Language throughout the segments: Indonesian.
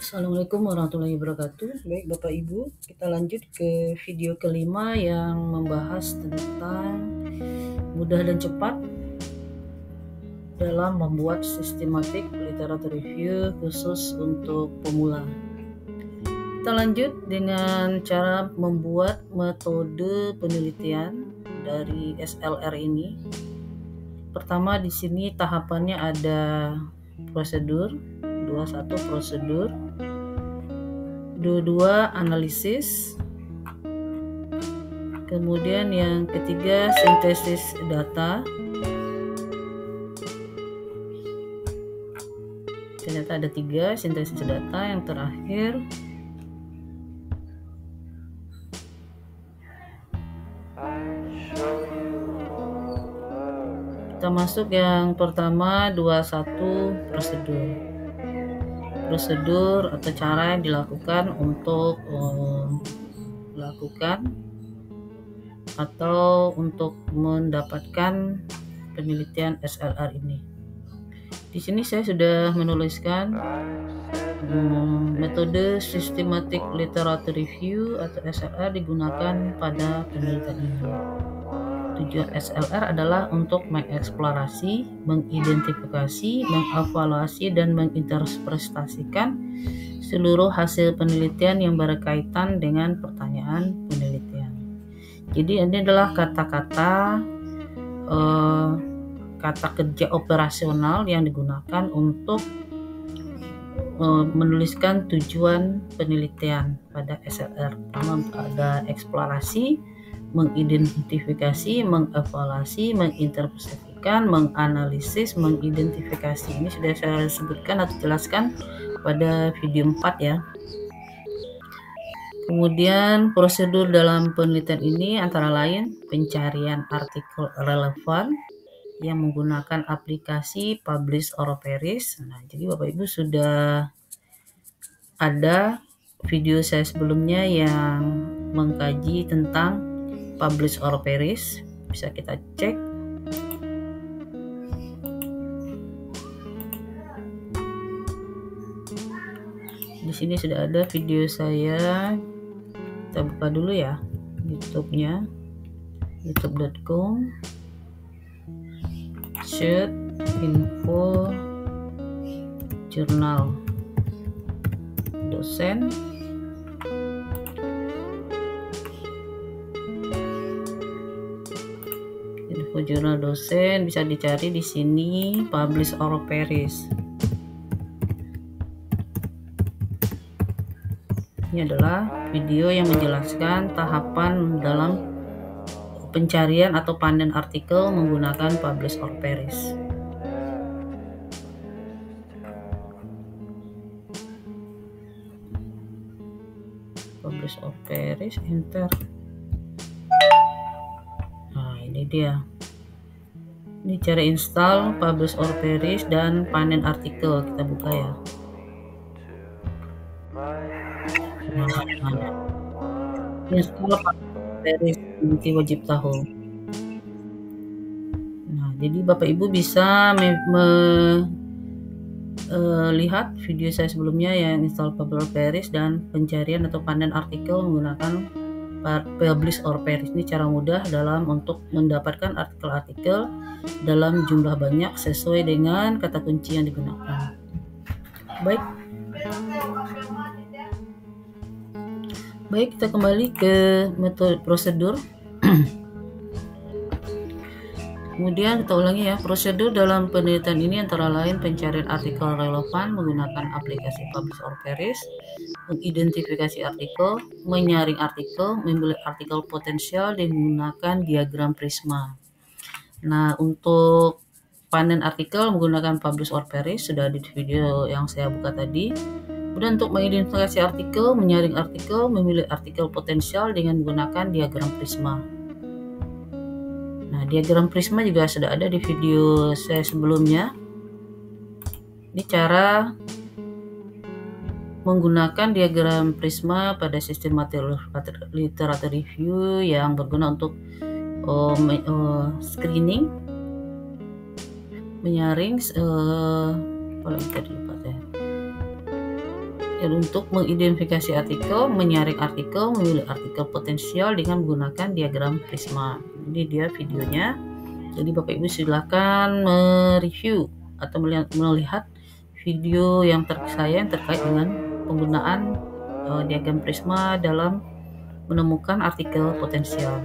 Assalamualaikum warahmatullahi wabarakatuh. Baik Bapak Ibu, kita lanjut ke video kelima yang membahas tentang mudah dan cepat dalam membuat systematic literature review khusus untuk pemula. Kita lanjut dengan cara membuat metode penelitian dari SLR ini. Pertama di sini tahapannya ada prosedur, 21 prosedur, 22 analisis, kemudian yang ketiga sintesis data. Ternyata ada 3 sintesis data. Yang terakhir kita masuk yang pertama 21 prosedur atau cara yang dilakukan untuk melakukan atau untuk mendapatkan penelitian SLR ini. Di sini saya sudah menuliskan metode systematic literature review atau SLR digunakan pada penelitian ini. Tujuan SLR adalah untuk mengeksplorasi, mengidentifikasi, mengevaluasi, dan menginterpretasikan seluruh hasil penelitian yang berkaitan dengan pertanyaan penelitian. Jadi ini adalah kata-kata kata kerja operasional yang digunakan untuk menuliskan tujuan penelitian pada SLR. Pertama ada eksplorasi, mengidentifikasi, mengevaluasi, menginterpretasikan, menganalisis, mengidentifikasi. Ini sudah saya sebutkan atau jelaskan pada video 4 ya. Kemudian prosedur dalam penelitian ini antara lain pencarian artikel relevan yang menggunakan aplikasi Publish or Perish. Nah, jadi Bapak Ibu sudah ada video saya sebelumnya yang mengkaji tentang Publish or Perish, bisa kita cek. Di sini sudah ada video saya. Kita buka dulu ya YouTube-nya, youtube.com shoot info jurnal dosen. Info jurnal dosen bisa dicari di sini Publish or Perish. Ini adalah video yang menjelaskan tahapan dalam pencarian atau panen artikel menggunakan Publish or Perish. Publish or Perish, enter. Nah, ini dia. Ini cara install Publish or Perish dan panen artikel. Kita buka ya. Install Publish or Perish, nanti wajib tahu. Nah, jadi Bapak Ibu bisa lihat video saya sebelumnya yang install Publish or Perish dan pencarian atau panen artikel menggunakan Publish or Perish. Ini cara mudah dalam untuk mendapatkan artikel-artikel dalam jumlah banyak sesuai dengan kata kunci yang digunakan. Baik, kita kembali ke metode prosedur. Kemudian kita ulangi ya, prosedur dalam penelitian ini antara lain pencarian artikel relevan menggunakan aplikasi Publish or Perish, mengidentifikasi artikel, menyaring artikel, memilih artikel potensial dan menggunakan diagram prisma. Nah, untuk panen artikel menggunakan Publish or Perish sudah ada di video yang saya buka tadi. Kemudian untuk mengidentifikasi artikel, menyaring artikel, memilih artikel potensial dengan menggunakan diagram prisma. Nah, diagram prisma juga sudah ada di video saya sebelumnya. Ini cara menggunakan diagram prisma pada systematic literature review yang berguna untuk screening, menyaring, untuk mengidentifikasi artikel, menyaring artikel, memilih artikel potensial dengan menggunakan diagram Prisma. Ini dia videonya. Jadi Bapak Ibu silakan mereview atau melihat video yang saya yang terkait dengan penggunaan diagram Prisma dalam menemukan artikel potensial.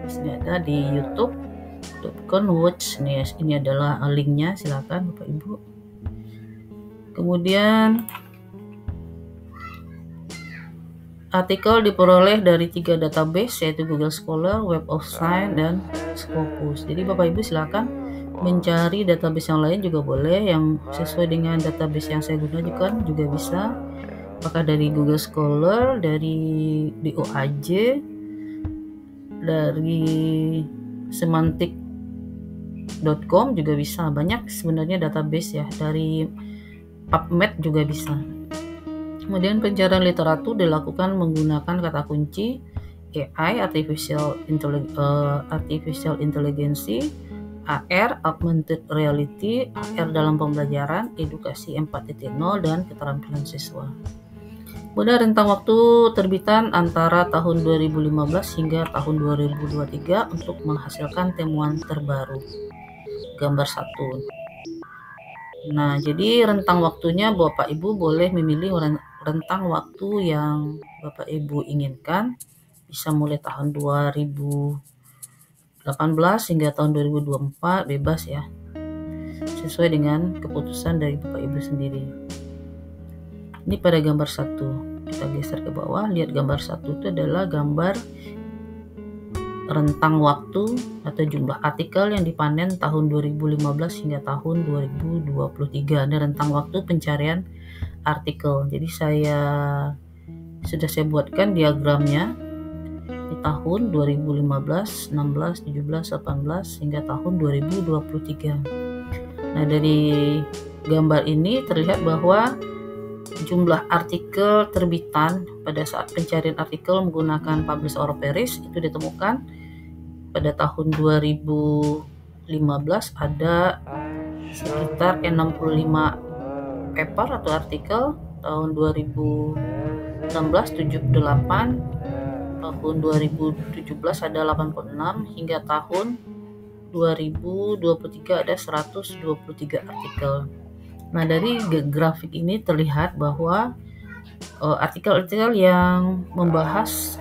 Di sini ada di youtube.com/watch. Ini adalah linknya, silakan Bapak Ibu. Kemudian artikel diperoleh dari 3 database, yaitu Google Scholar, Web of Science, dan Scopus. Jadi Bapak Ibu silakan mencari database yang lain juga boleh, yang sesuai dengan database yang saya gunakan juga bisa. Apakah dari Google Scholar, dari DOAJ, dari semantic.com juga bisa. Banyak sebenarnya database ya, dari PubMed juga bisa. Kemudian pencarian literatur dilakukan menggunakan kata kunci AI, artificial intelligence, AR, augmented reality, AR dalam pembelajaran, edukasi 4.0, dan keterampilan siswa. Kemudian rentang waktu terbitan antara tahun 2015 hingga tahun 2023 untuk menghasilkan temuan terbaru. Gambar 1. Nah, jadi rentang waktunya Bapak Ibu boleh memilih rentang waktu yang Bapak Ibu inginkan, bisa mulai tahun 2018 hingga tahun 2024, bebas ya, sesuai dengan keputusan dari Bapak Ibu sendiri. Ini pada gambar 1, kita geser ke bawah, lihat gambar 1 itu adalah gambar rentang waktu atau jumlah artikel yang dipanen tahun 2015 hingga tahun 2023. Ini rentang waktu pencarian artikel. Jadi sudah saya buatkan diagramnya di tahun 2015, 16, 17, 18 hingga tahun 2023. Nah, dari gambar ini terlihat bahwa jumlah artikel terbitan pada saat pencarian artikel menggunakan Publish or Perish itu ditemukan pada tahun 2015 ada sekitar 65 paper atau artikel, tahun 2016 78, tahun 2017 ada 86, hingga tahun 2023 ada 123 artikel. Nah, dari grafik ini terlihat bahwa artikel-artikel yang membahas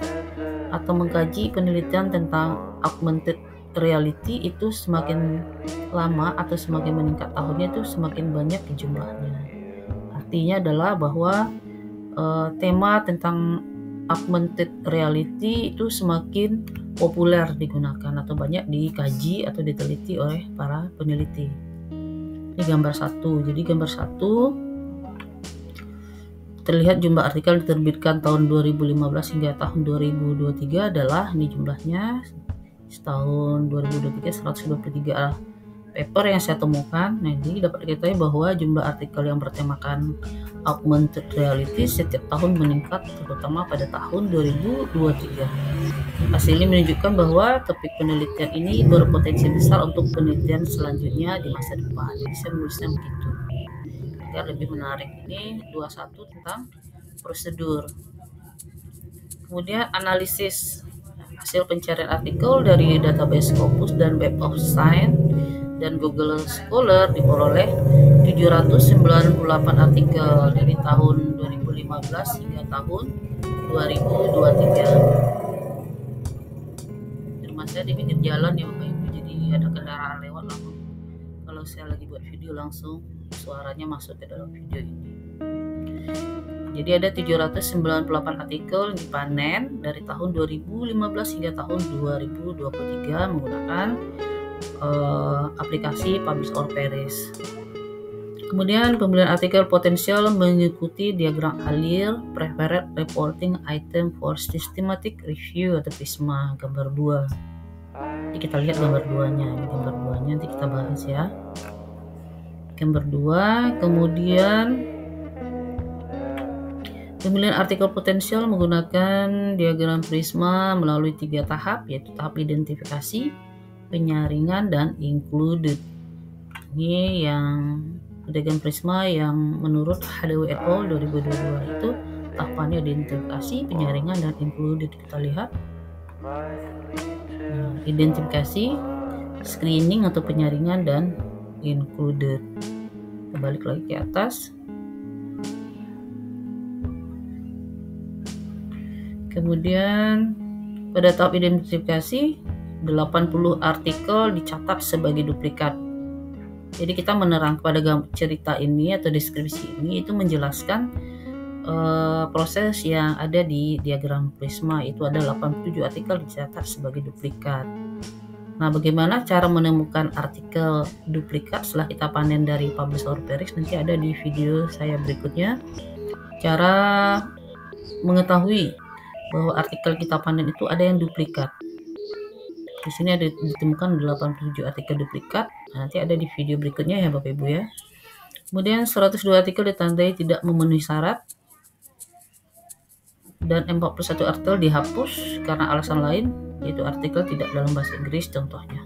atau mengkaji penelitian tentang augmented reality itu semakin lama atau semakin meningkat tahunnya itu semakin banyak jumlahnya. Artinya adalah bahwa tema tentang augmented reality itu semakin populer digunakan atau banyak dikaji atau diteliti oleh para peneliti. Ini gambar 1. Jadi gambar 1 terlihat jumlah artikel diterbitkan tahun 2015 hingga tahun 2023 adalah ini jumlahnya. Tahun 2023 123 paper yang saya temukan. Nah, jadi dapat diketahui bahwa jumlah artikel yang bertemakan augmented reality setiap tahun meningkat, terutama pada tahun 2023. Hasil ini menunjukkan bahwa topik penelitian ini berpotensi besar untuk penelitian selanjutnya di masa depan. Jadi saya menulisnya begitu agar lebih menarik. Ini 21 tentang prosedur. Kemudian analisis hasil pencarian artikel dari database Scopus dan Web of Science dan Google Scholar diperoleh 798 artikel dari tahun 2015 hingga tahun 2023. Rumah saya di pinggir jalan ya Bapak Ibu, jadi ada kendaraan lewat langsung. Kalau saya lagi buat video langsung suaranya masuk ke dalam video ini. Jadi ada 798 artikel yang dipanen dari tahun 2015 hingga tahun 2023 menggunakan aplikasi Publish or Perish. Kemudian pemilihan artikel potensial mengikuti diagram Alir Preferred Reporting Item for Systematic Review atau PRISMA, gambar 2. Jadi kita lihat gambar 2-nya. Ini gambar 2-nya nanti kita bahas ya. Gambar 2, kemudian pemilihan artikel potensial menggunakan diagram Prisma melalui 3 tahap, yaitu tahap identifikasi, penyaringan, dan included. Ini yang diagram prisma yang menurut HDW et al. 2022 itu tahapannya identifikasi, penyaringan, dan included. Kita lihat identifikasi, screening atau penyaringan, dan included. Kita balik lagi ke atas. Kemudian pada tahap identifikasi 80 artikel dicatat sebagai duplikat. Jadi kita menerang pada cerita ini atau deskripsi ini itu menjelaskan proses yang ada di diagram prisma. Itu ada 87 artikel dicatat sebagai duplikat. Nah, bagaimana cara menemukan artikel duplikat setelah kita panen dari Publish Orperis, nanti ada di video saya berikutnya. Cara mengetahui bahwa artikel kita panen itu ada yang duplikat. Di sini ada ditemukan 87 artikel duplikat. Nah, nanti ada di video berikutnya ya Bapak Ibu ya. Kemudian 102 artikel ditandai tidak memenuhi syarat dan 41 artikel dihapus karena alasan lain, yaitu artikel tidak dalam bahasa Inggris contohnya.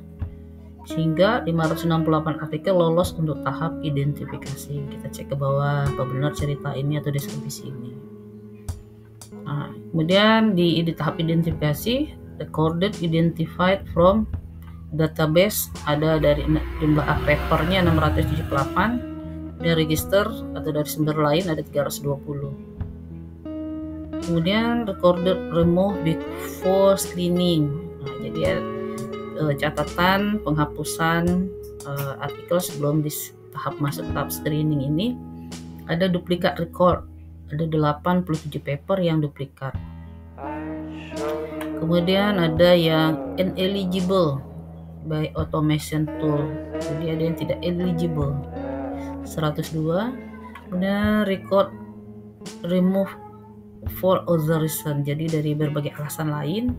Sehingga 568 artikel lolos untuk tahap identifikasi. Kita cek ke bawah apa benar cerita ini atau deskripsi ini. Nah, kemudian di tahap identifikasi, recorded identified from database ada dari jumlah papernya 678, dan register atau dari sumber lain ada 320. Kemudian recorded remove before screening. Nah, jadi catatan penghapusan artikel sebelum di tahap masuk tahap screening ini ada duplikat record. Ada 87 paper yang duplikat. Kemudian ada yang ineligible by automation tool. Jadi ada yang tidak eligible. 102. Kemudian record remove for other reason. Jadi dari berbagai alasan lain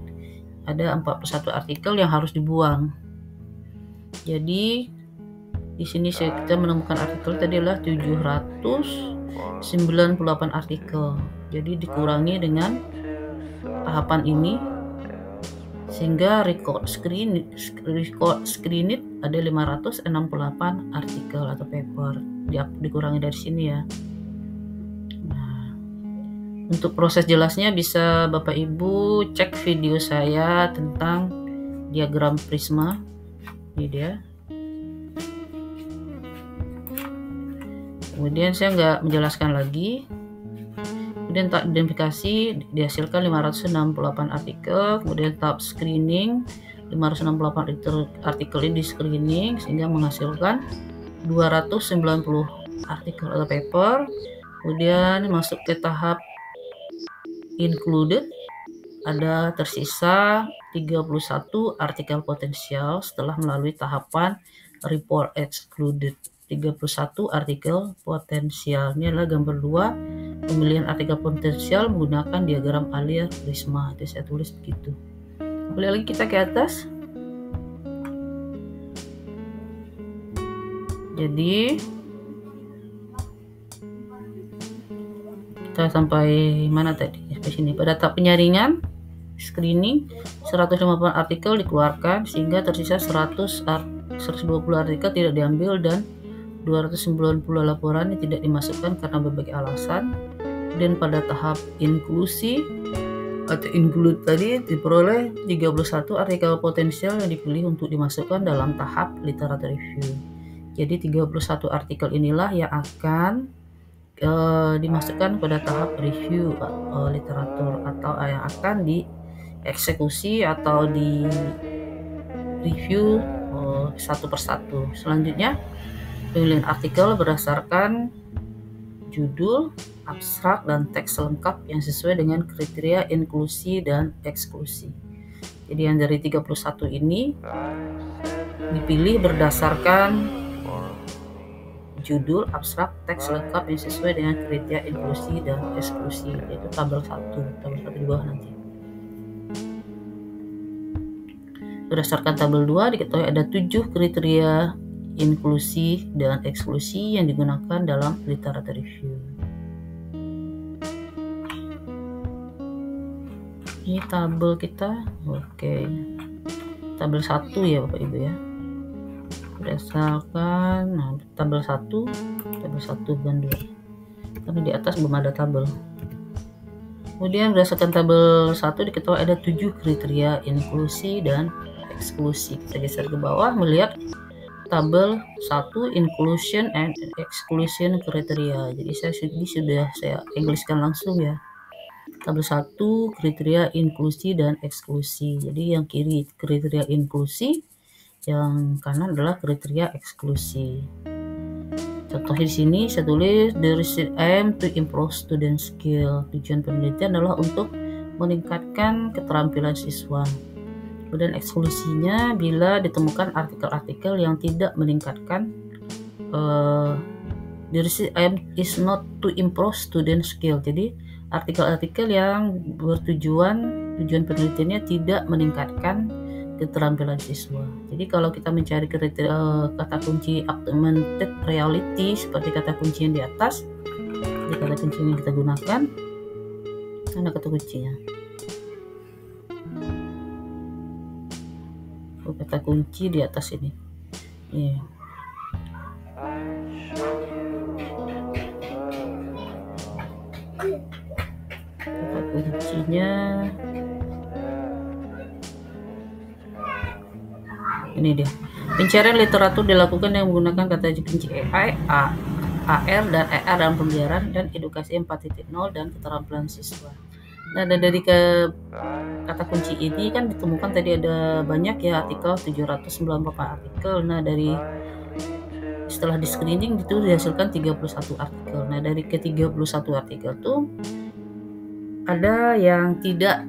ada 41 artikel yang harus dibuang. Jadi di sini kita menemukan artikel tadi adalah 798 artikel. Jadi dikurangi dengan tahapan ini sehingga record screen it ada 568 artikel atau paper. Dikurangi dari sini ya. Nah, untuk proses jelasnya bisa Bapak Ibu cek video saya tentang diagram prisma. Ini dia. Kemudian saya nggak menjelaskan lagi. Kemudian tahap identifikasi dihasilkan 568 artikel. Kemudian tahap screening 568 artikel ini di screening sehingga menghasilkan 290 artikel atau paper. Kemudian masuk ke tahap included, ada tersisa 31 artikel potensial setelah melalui tahapan report excluded. 31 artikel potensial. Ini adalah gambar 2 pemilihan artikel potensial menggunakan diagram alir prisma. Jadi saya tulis begitu. Kembali lagi kita ke atas. Jadi kita sampai mana tadi? Sampai sini. Pada tahap penyaringan screening 150 artikel dikeluarkan sehingga tersisa 120 artikel tidak diambil dan 290 laporan yang tidak dimasukkan karena berbagai alasan. Dan pada tahap inklusi atau include tadi diperoleh 31 artikel potensial yang dipilih untuk dimasukkan dalam tahap literatur review. Jadi 31 artikel inilah yang akan dimasukkan pada tahap review literatur atau yang akan dieksekusi atau di review satu persatu. Selanjutnya pemilihan artikel berdasarkan judul, abstrak, dan teks lengkap yang sesuai dengan kriteria inklusi dan eksklusi. Jadi yang dari 31 ini dipilih berdasarkan judul, abstrak, teks lengkap yang sesuai dengan kriteria inklusi dan eksklusi, yaitu tabel 1 di bawah nanti. Berdasarkan tabel 2 diketahui ada 7 kriteria inklusi dan eksklusi yang digunakan dalam literatur review. Ini tabel kita, oke. Tabel 1 ya Bapak Ibu ya. berdasarkan tabel 1 dan 2, karena di atas belum ada tabel. Kemudian berdasarkan tabel 1 diketahui ada 7 kriteria inklusi dan eksklusi. Kita geser ke bawah melihat tabel 1 inclusion and exclusion kriteria. Jadi sudah saya Inggriskan langsung ya. Tabel 1 kriteria inklusi dan eksklusi. Jadi yang kiri kriteria inklusi, yang kanan adalah kriteria eksklusi. Contohnya di sini saya tulis the research aim to improve student skill. Tujuan penelitian adalah untuk meningkatkan keterampilan siswa. Kemudian eksklusinya bila ditemukan artikel-artikel yang tidak meningkatkan the research aim is not to improve student skill. Jadi artikel-artikel yang tujuan penelitiannya tidak meningkatkan keterampilan siswa. Jadi kalau kita mencari kriteria kata kunci augmented reality seperti kata kunci yang di atas, jadi kata kunci yang kita gunakan, mana kata kuncinya? Kata kunci di atas ini. Kata kuncinya ini dia. Pencarian literatur dilakukan yang menggunakan kata kunci AI, AR dan ER dalam pembelajaran dan edukasi 4.0 dan keterampilan siswa. Nah, dari kata kunci ini kan ditemukan tadi ada banyak ya artikel, 794 artikel. Nah, dari setelah di screening itu dihasilkan 31 artikel. Nah, dari ke 31 artikel tuh ada yang tidak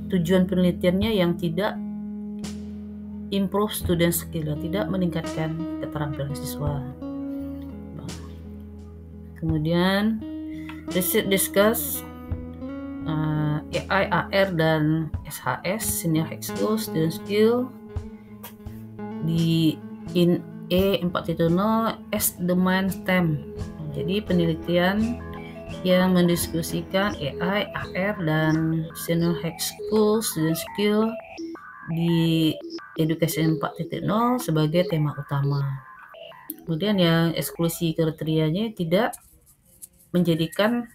tujuan penelitiannya yang tidak improve student skill, tidak meningkatkan keterampilan siswa. Kemudian research discuss AI, AR dan SHS senior high school student skill in E4.0 as the main theme. Jadi penelitian yang mendiskusikan AI, AR dan senior high school student skill di edukasi 4.0 sebagai tema utama. Kemudian yang eksklusi kriterianya tidak menjadikan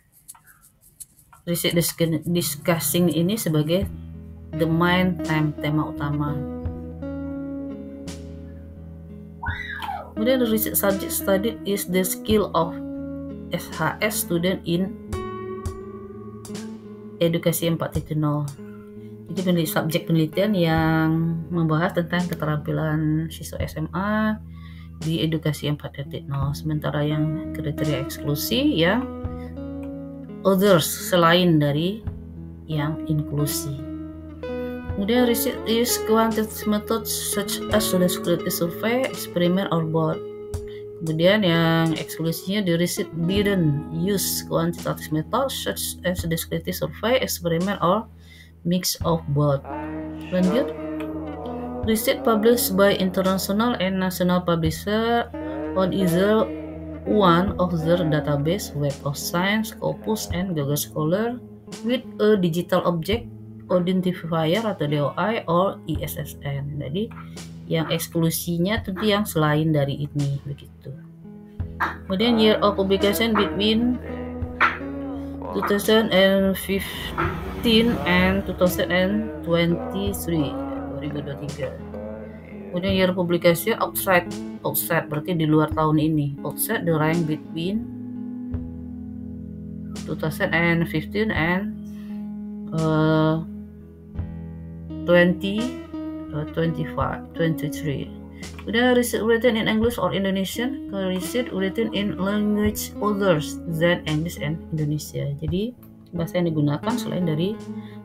research discussing ini sebagai the main theme, tema utama. Kemudian research subject studied is the skill of SHS student in edukasi 4.0. Jadi subjek penelitian yang membahas tentang keterampilan siswa SMA di edukasi 4.0. Sementara yang kriteria eksklusi ya others, selain dari yang inklusi. Kemudian research is quantitative methods such as descriptive survey, experiment or both. Kemudian yang eksklusinya the research didn't use quantitative methods such as descriptive survey, experiment or mix of both. Lanjut, research published by international and national publisher on either one of their database, Web of Science, Scopus, and Google Scholar with a digital object identifier atau DOI or ISSN. Jadi yang eksklusinya tentu yang selain dari ini begitu. Kemudian year of publication between 2015 and 2023. Kemudian year publication outside berarti di luar tahun ini. Outside the rank between 2015 and 23. Kemudian research written in English or Indonesian, research written in language others than English and Indonesia. Jadi bahasa yang digunakan selain dari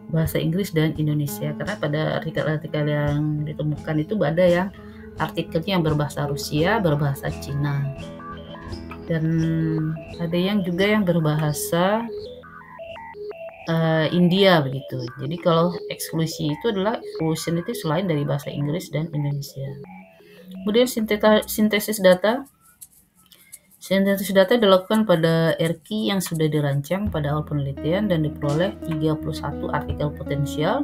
bahasa Inggris dan Indonesia, karena pada artikel-artikel yang ditemukan itu ada yang artikelnya yang berbahasa Rusia, berbahasa Cina, dan ada yang juga yang berbahasa India begitu. Jadi kalau eksklusi itu adalah exclusion itu selain dari bahasa Inggris dan Indonesia. Kemudian sintesis data. Sintesis data dilakukan pada RQ yang sudah dirancang pada awal penelitian dan diperoleh 31 artikel potensial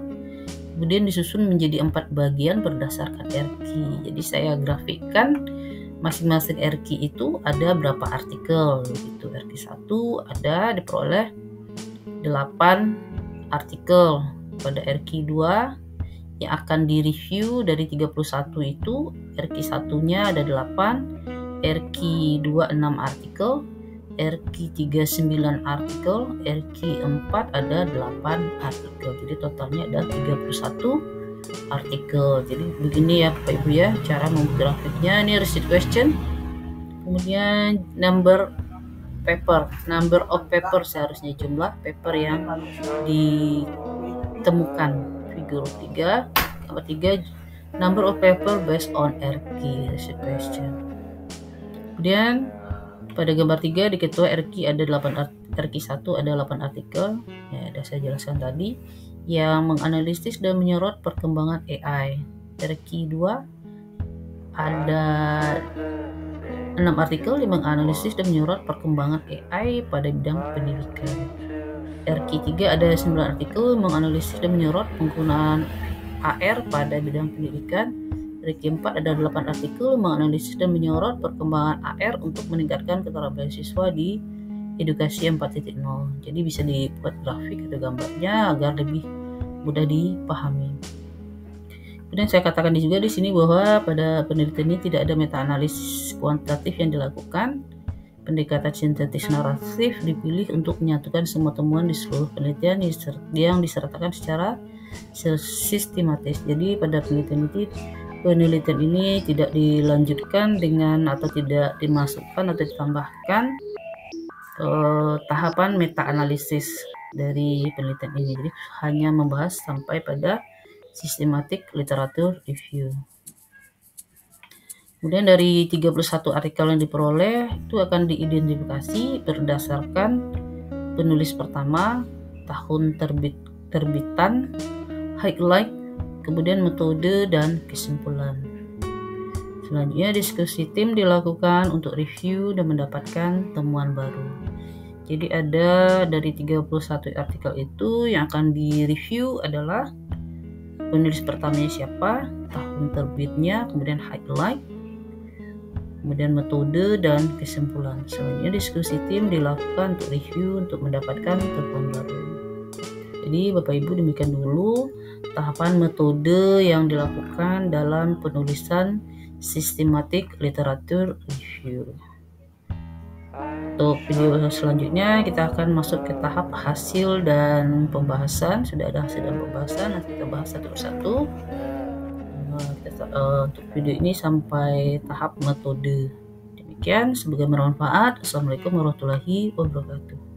kemudian disusun menjadi 4 bagian berdasarkan RQ. Jadi saya grafikkan masing-masing RQ itu ada berapa artikel gitu. RQ 1 ada diperoleh 8 artikel. Pada RQ 2 yang akan direview dari 31 itu, RQ 1-nya ada 8, RQ 2 6 artikel, RQ 3 9 artikel, RQ 4 ada 8 artikel. Jadi totalnya ada 31 artikel. Jadi begini ya Bapak Ibu ya cara membuat grafiknya. Ini receipt question. Kemudian number of paper, seharusnya jumlah paper yang ditemukan. Figur 3, nomor 3, number of paper based on RQ, receipt question. Kemudian pada gambar 3 di ketua RQ ada RQ 1 ada 8 artikel, ya sudah saya jelaskan tadi, yang menganalisis dan menyorot perkembangan AI. RQ 2 ada 6 artikel yang menganalisis dan menyorot perkembangan AI pada bidang pendidikan. RQ 3 ada 9 artikel yang menganalisis dan menyorot penggunaan AR pada bidang pendidikan. RQ 4 ada 8 artikel yang menganalisis dan menyorot perkembangan AR untuk meningkatkan keterampilan siswa di edukasi 4.0. Jadi bisa dibuat grafik atau gambarnya agar lebih mudah dipahami. Kemudian saya katakan juga di sini bahwa pada penelitian ini tidak ada meta-analisis kuantitatif yang dilakukan. Pendekatan sintetis naratif dipilih untuk menyatukan semua temuan di seluruh penelitian yang disertakan secara sistematis. Jadi pada penelitian ini tidak dilanjutkan dengan atau tidak dimasukkan atau ditambahkan tahapan meta-analisis dari penelitian ini. Jadi hanya membahas sampai pada systematic literature review. Kemudian dari 31 artikel yang diperoleh itu akan diidentifikasi berdasarkan penulis pertama, tahun terbitan, highlight, kemudian metode dan kesimpulan. Selanjutnya diskusi tim dilakukan untuk review dan mendapatkan temuan baru. Jadi ada dari 31 artikel itu yang akan direview adalah penulis pertamanya siapa, tahun terbitnya, kemudian highlight, kemudian metode dan kesimpulan. Selanjutnya diskusi tim dilakukan untuk review untuk mendapatkan temuan baru. Jadi Bapak Ibu demikian dulu tahapan metode yang dilakukan dalam penulisan systematic literature review. Untuk video selanjutnya kita akan masuk ke tahap hasil dan pembahasan. Sudah ada hasil dan pembahasan, nanti kita bahas satu persatu. Untuk video ini sampai tahap metode. Demikian, semoga bermanfaat. Assalamualaikum warahmatullahi wabarakatuh.